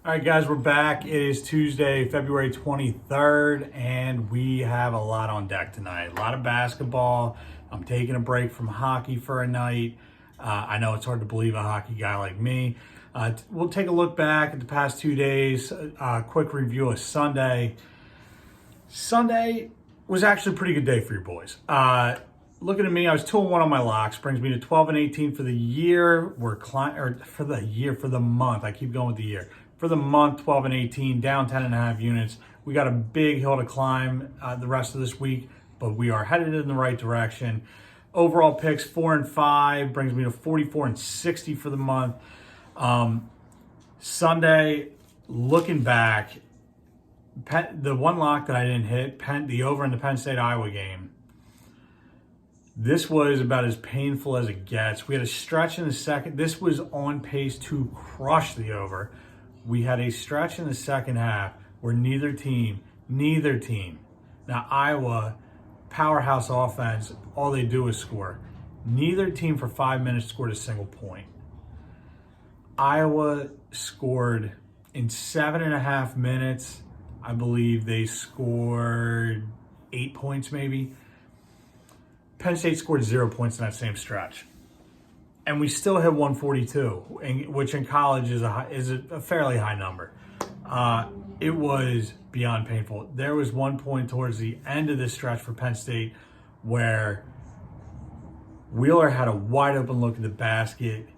All right, guys, we're back. It is Tuesday, February 23rd, and we have a lot on deck tonight. A lot of basketball. I'm taking a break from hockey for a night. I know it's hard to believe a hockey guy like me. We'll take a look back at the past 2 days, quick review of Sunday. Sunday was actually a pretty good day for your boys. Looking at me, I was 2-1 on my locks, brings me to 12-18 for the year. For the month. I keep going with the year. For the month, 12-18, down 10.5 units. We got a big hill to climb the rest of this week, but we are headed in the right direction. Overall picks 4-5 brings me to 44-60 for the month. Sunday, looking back, the one lock that I didn't hit, the over in the Penn State Iowa game. This was about as painful as it gets. We had a stretch in the second. This was on pace to crush the over. We had a stretch in the second half where neither team. Now, Iowa, powerhouse offense, all they do is score. Neither team for 5 minutes scored a single point. Iowa scored in 7.5 minutes. I believe they scored 8 points maybe. Penn State scored 0 points in that same stretch. And we still hit 142, which in college is a fairly high number. It was beyond painful. There was one point towards the end of this stretch for Penn State where Wheeler had a wide open look at the basket,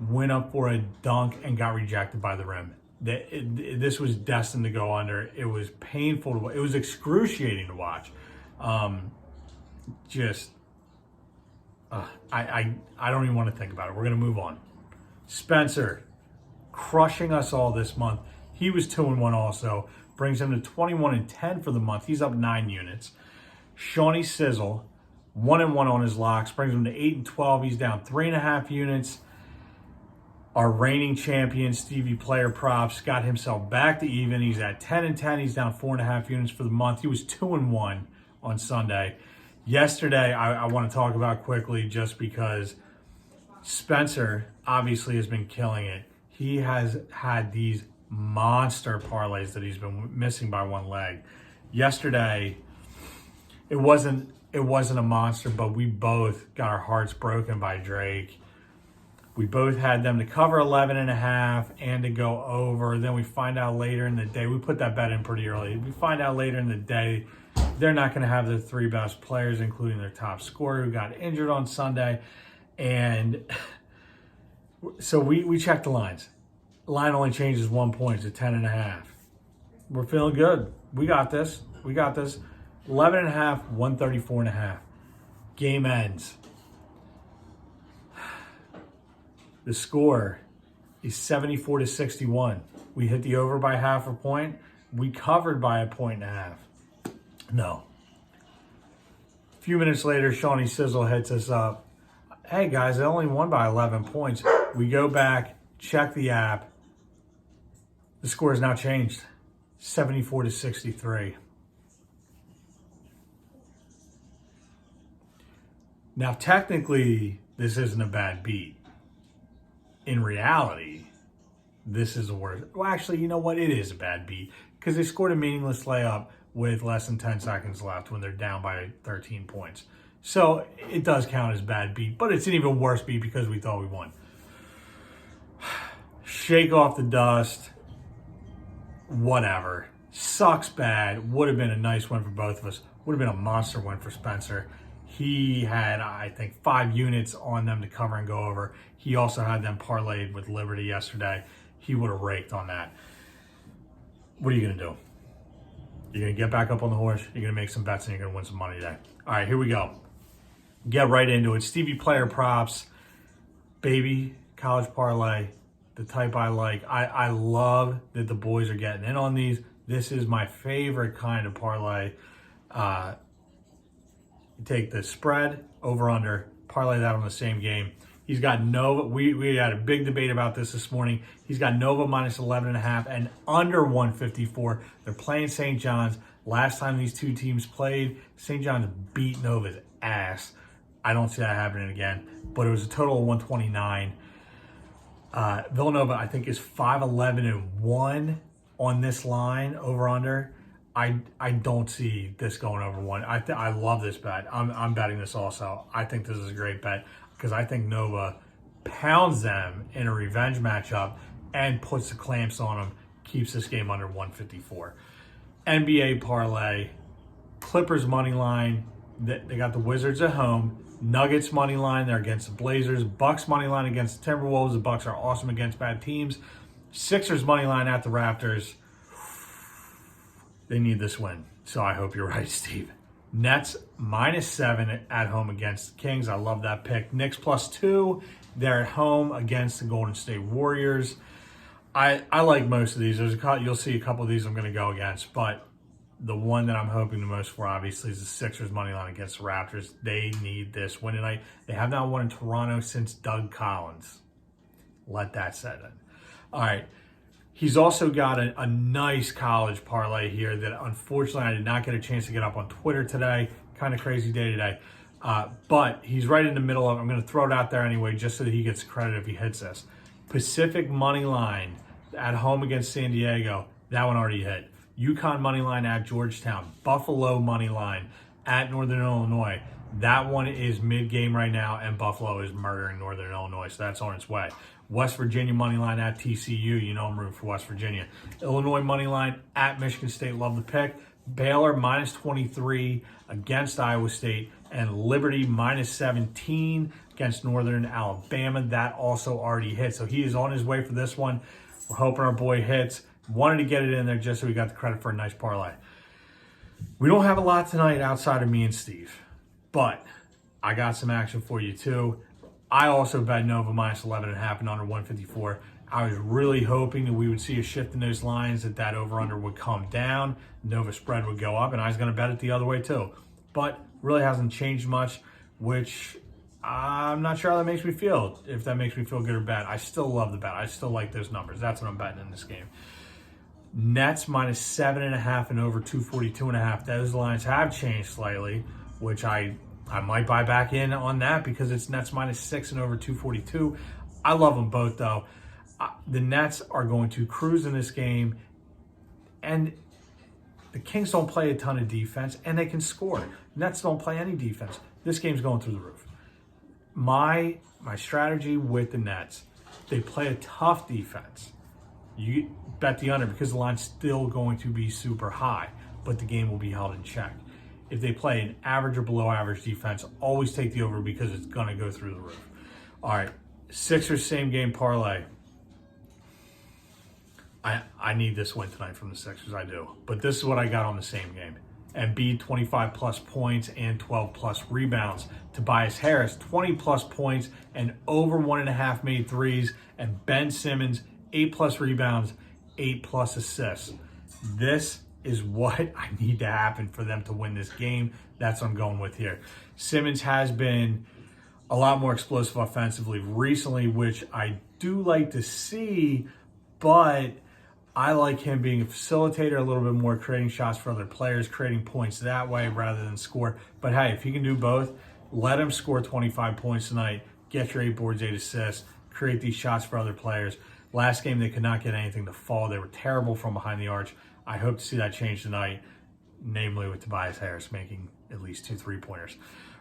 went up for a dunk, and got rejected by the rim. This was destined to go under. It was painful to watch. It was excruciating to watch. I don't even want to think about it. We're going to move on. Spencer, crushing us all this month. He was 2-1 also. Brings him to 21-10 for the month. He's up 9 units. Shawnee Sizzle, 1-1 on his locks. Brings him to 8-12. He's down 3.5 units. Our reigning champion, Stevie Player Props, got himself back to even. He's at 10-10. He's down 4.5 units for the month. He was 2-1 on Sunday. Yesterday, I want to talk about quickly just because Spencer obviously has been killing it. He has had these monster parlays that he's been missing by one leg. Yesterday, it wasn't a monster, but we both got our hearts broken by Drake. We both had them to cover 11.5 and to go over. Then we find out later in the day, we put that bet in pretty early. We find out later in the day they're not going to have their 3 best players, including their top scorer who got injured on Sunday. And so we checked the lines. The line only changes 1 point to 10.5. We're feeling good. We got this. 11.5, 134.5. Game ends. The score is 74-61. We hit the over by 0.5 point. We covered by 1.5. No. A few minutes later, Shawnee Sizzle hits us up. Hey, guys, I only won by 11 points. We go back, check the app. The score has now changed. 74-63. Now, technically, this isn't a bad beat. In reality, this is the worst. Well, actually, you know what? It is a bad beat because they scored a meaningless layup with less than 10 seconds left when they're down by 13 points. So it does count as bad beat, but it's an even worse beat because we thought we won. Shake off the dust. Whatever. Sucks bad. Would have been a nice win for both of us. Would have been a monster win for Spencer. He had, I think, 5 units on them to cover and go over. He also had them parlayed with Liberty yesterday. He would have raked on that. What are you going to do? You're going to get back up on the horse. You're going to make some bets and you're going to win some money today. All right, here we go. Get right into it. Stevie Player Props. Baby college parlay. The type I like. I love that the boys are getting in on these. This is my favorite kind of parlay. You take the spread, over under, parlay that on the same game. He's got Nova. We had a big debate about this morning. He's got Nova minus 11.5 and under 154. They're playing St. John's. Last time these two teams played, St. John's beat Nova's ass. I don't see that happening again. But it was a total of 129. Villanova, I think, is 5-11-1 on this line over under. I don't see this going over 1. I love this bet. I'm betting this also. I think this is a great bet because I think Nova pounds them in a revenge matchup and puts the clamps on them, keeps this game under 154. NBA parlay, Clippers money line. They got the Wizards at home. Nuggets money line, they're against the Blazers. Bucks money line against the Timberwolves. The Bucks are awesome against bad teams. Sixers money line at the Raptors. They need this win, so I hope you're right, Steve. Nets -7 at home against the Kings. I love that pick. Knicks +2. They're at home against the Golden State Warriors. I like most of these. You'll see a couple of these I'm going to go against, but the one that I'm hoping the most for, obviously, is the Sixers money line against the Raptors. They need this win tonight. They have not won in Toronto since Doug Collins. Let that set in. All right. He's also got a nice college parlay here that, unfortunately, I did not get a chance to get up on Twitter today. Kind of crazy day today. But he's right in the middle of it. I'm going to throw it out there anyway just so that he gets credit if he hits this. Pacific money line at home against San Diego. That one already hit. UConn money line at Georgetown. Buffalo money line at Northern Illinois. That one is mid-game right now, and Buffalo is murdering Northern Illinois, so that's on its way. West Virginia money line at TCU. You know I'm rooting for West Virginia. Illinois money line at Michigan State. Love the pick. Baylor -23 against Iowa State. And Liberty -17 against Northern Alabama. That also already hit. So he is on his way for this one. We're hoping our boy hits. Wanted to get it in there just so we got the credit for a nice parlay. We don't have a lot tonight outside of me and Steve, but I got some action for you too. I also bet Nova -11.5 and under 154. I was really hoping that we would see a shift in those lines, that over-under would come down, Nova spread would go up, and I was going to bet it the other way too. But really hasn't changed much, which I'm not sure how that makes me feel, if that makes me feel good or bad. I still love the bet. I still like those numbers. That's what I'm betting in this game. Nets -7.5 and over 242.5. Those lines have changed slightly, which I might buy back in on that because it's Nets -6 and over 242. I love them both, though. The Nets are going to cruise in this game, and the Kings don't play a ton of defense, and they can score. Nets don't play any defense. This game's going through the roof. My strategy with the Nets, they play a tough defense. You bet the under because the line's still going to be super high, but the game will be held in check. If they play an average or below average defense, always take the over because it's going to go through the roof. All right, Sixers same game parlay. I need this win tonight from the Sixers, I do. But this is what I got on the same game. Embiid, 25-plus points and 12-plus rebounds. Tobias Harris, 20-plus points and over 1.5 made threes. And Ben Simmons, 8-plus rebounds, 8-plus assists. This is what I need to happen for them to win this game. That's what I'm going with here. Simmons has been a lot more explosive offensively recently, which I do like to see, but I like him being a facilitator a little bit more, creating shots for other players, creating points that way rather than score. But hey, if he can do both, let him score 25 points tonight, get your 8 boards, 8 assists, create these shots for other players. Last game, they could not get anything to fall. They were terrible from behind the arch. I hope to see that change tonight, namely with Tobias Harris making at least 2 3-pointers.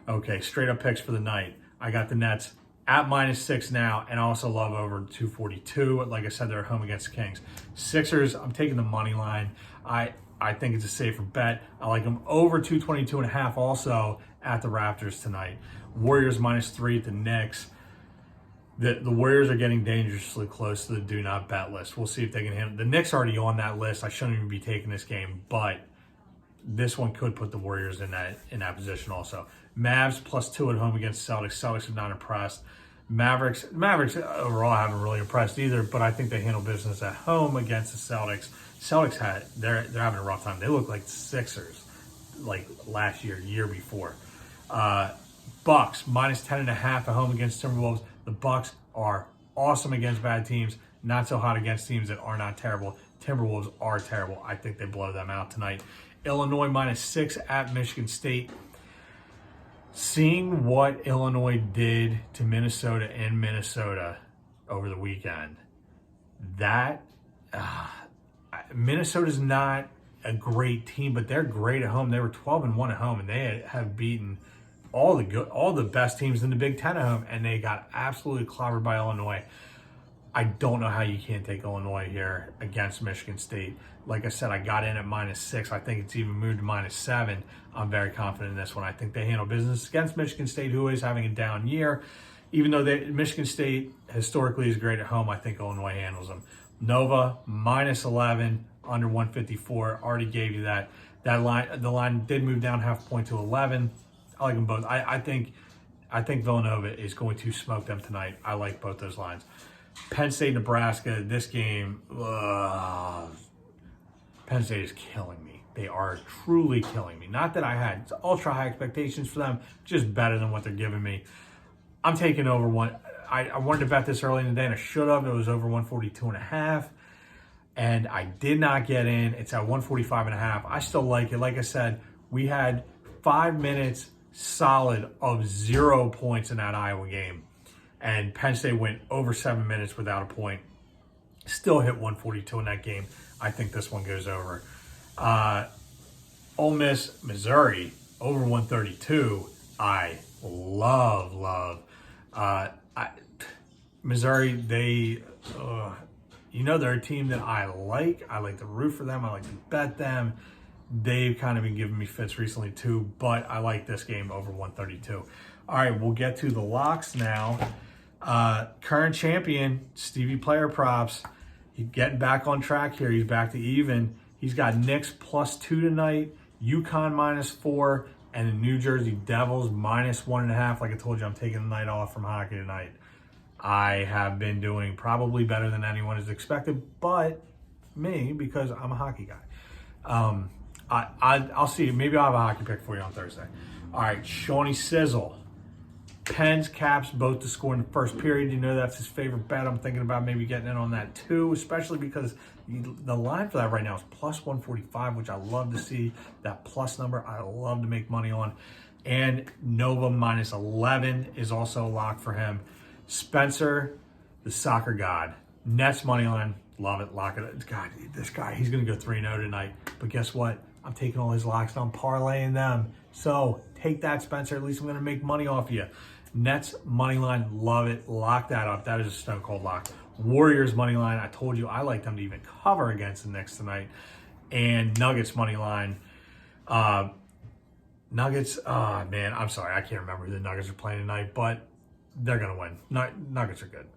Okay, straight up picks for the night. I got the Nets at -6 now, and I also love over 242. Like I said, they're at home against the Kings. Sixers, I'm taking the money line. I think it's a safer bet. I like them over 222.5 also at the Raptors tonight. Warriors -3 at the Knicks. The Warriors are getting dangerously close to the do not bet list. We'll see if they can handle it. The Knicks are already on that list. I shouldn't even be taking this game, but this one could put the Warriors in that position also. Mavs +2 at home against Celtics. Celtics have not impressed. Mavericks overall haven't really impressed either, but I think they handle business at home against the Celtics. Celtics they're having a rough time. They look like the Sixers, like last year before. Bucks -10.5 at home against Timberwolves. The Bucks are awesome against bad teams, not so hot against teams that are not terrible. Timberwolves are terrible. I think they blow them out tonight. Illinois -6 at Michigan State. Seeing what Illinois did to Minnesota in Minnesota over the weekend. That Minnesota's not a great team, but they're great at home. They were 12-1 at home, and they have beaten all the best teams in the Big Ten at home, and they got absolutely clobbered by Illinois. I don't know how you can't take Illinois here against Michigan State. Like I said, I got in at -6. I think it's even moved to -7. I'm very confident in this one. I think they handle business against Michigan State, who is having a down year. Even though Michigan State historically is great at home, I think Illinois handles them. Nova, -11, under 154. Already gave you that. That line, the line did move down half a point to 11. I like them both. I think Villanova is going to smoke them tonight. I like both those lines. Penn State, Nebraska, this game, Penn State is killing me. They are truly killing me. Not that I had ultra high expectations for them, just better than what they're giving me. I'm taking over one. I wanted to bet this early in the day, and I should have. It was over 142.5, and I did not get in. It's at 145.5. I still like it. Like I said, we had 5 minutes solid of 0 points in that Iowa game. And Penn State went over 7 minutes without a point. Still hit 142 in that game. I think this one goes over. Ole Miss, Missouri, over 132. I love. Missouri, they're a team that I like. I like to root for them. I like to bet them. They've kind of been giving me fits recently too, but I like this game over 132. All right, we'll get to the locks now. Current champion, Stevie Player Props. He's getting back on track here. He's back to even. He's got Knicks +2 tonight, UConn -4, and the New Jersey Devils -1.5. Like I told you, I'm taking the night off from hockey tonight. I have been doing probably better than anyone has expected, but me, because I'm a hockey guy. I'll see. Maybe I'll have a hockey pick for you on Thursday. All right, Shawnee Sizzle. Pens, Caps, both to score in the first period. You know that's his favorite bet. I'm thinking about maybe getting in on that too, especially because the line for that right now is +145, which I love to see. That plus number, I love to make money on. And Nova -11 is also a lock for him. Spencer, the soccer god. Nets money line, love it, lock it. God, this guy, he's going to go 3-0 tonight. But guess what? I'm taking all his locks and I'm parlaying them. So take that, Spencer. At least I'm going to make money off you. Nets money line, love it. Lock that up. That is a stone cold lock. Warriors money line, I told you I like them to even cover against the Knicks tonight. And Nuggets money line. Nuggets, man, I'm sorry. I can't remember who the Nuggets are playing tonight, but they're going to win. Nuggets are good.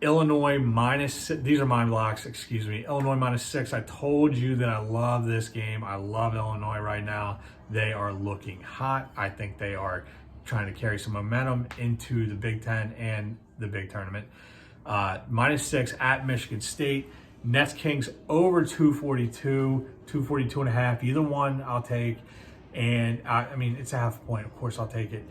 Illinois -6. These are my blocks, excuse me. Illinois -6. I told you that I love this game. I love Illinois right now. They are looking hot. I think they are trying to carry some momentum into the Big Ten and the big tournament. -6 at Michigan State. Nets Kings over 242, 242.5. Either one I'll take. And I mean, it's a half a point. Of course, I'll take it.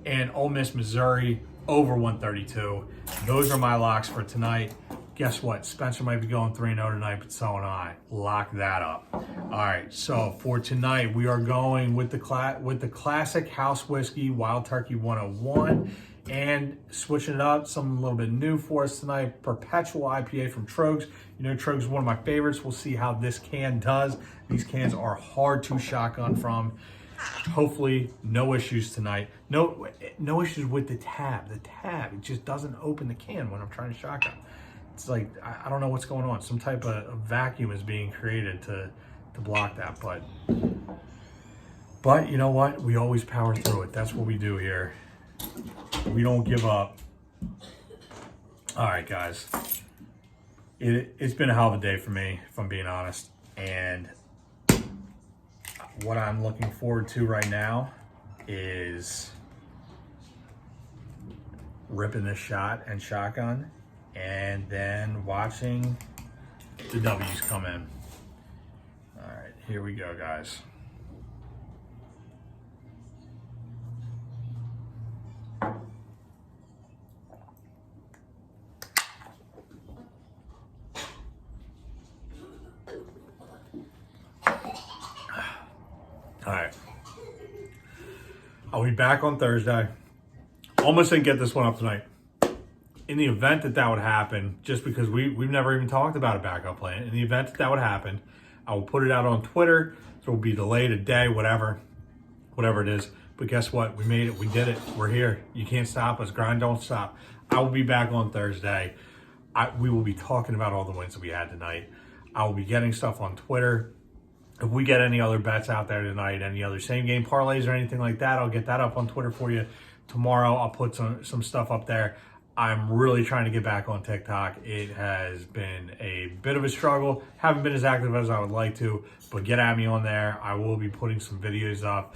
And Ole Miss, Missouri over 132. Those are my locks for tonight. Guess what? Spencer might be going 3-0 tonight, but so am I. Lock that up. All right, so for tonight, we are going with the classic house whiskey, Wild Turkey 101, and switching it up, something a little bit new for us tonight, Perpetual IPA from Tröegs. You know, Tröegs is one of my favorites. We'll see how this can does. These cans are hard to shotgun from. Hopefully, no issues tonight. No issues with the tab. The tab, it just doesn't open the can when I'm trying to shotgun. It's like, I don't know what's going on. Some type of vacuum is being created to block that. But you know what? We always power through it. That's what we do here. We don't give up. All right, guys. It's been a hell of a day for me, if I'm being honest. And what I'm looking forward to right now is ripping this shot and shotgun and then watching the W's come in. All right, here we go, guys. All right. I'll be back on Thursday. Almost didn't get this one up tonight. in the event that that would happen, just because we've never even talked about a backup plan, in the event that that would happen, I will put it out on Twitter. So it will be delayed a day, whatever it is. But guess what? We made it. We did it. We're here. You can't stop us. Grind don't stop. I will be back on Thursday. We will be talking about all the wins that we had tonight. I will be getting stuff on Twitter. If we get any other bets out there tonight, any other same game parlays or anything like that, I'll get that up on Twitter for you. Tomorrow, I'll put some stuff up there. I'm really trying to get back on TikTok. It has been a bit of a struggle. Haven't been as active as I would like to, but get at me on there. I will be putting some videos up.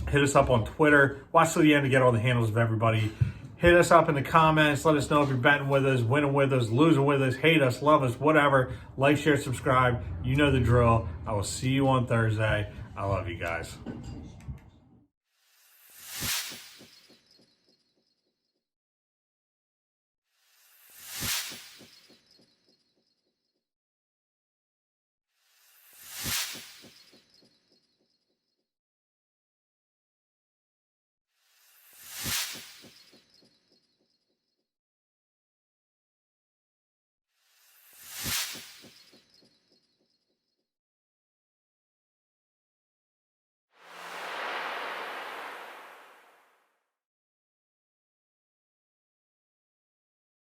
Hit us up on Twitter. Watch till the end to get all the handles of everybody. Hit us up in the comments. Let us know if you're betting with us, winning with us, losing with us, hate us, love us, whatever. Like, share, subscribe. You know the drill. I will see you on Thursday. I love you guys.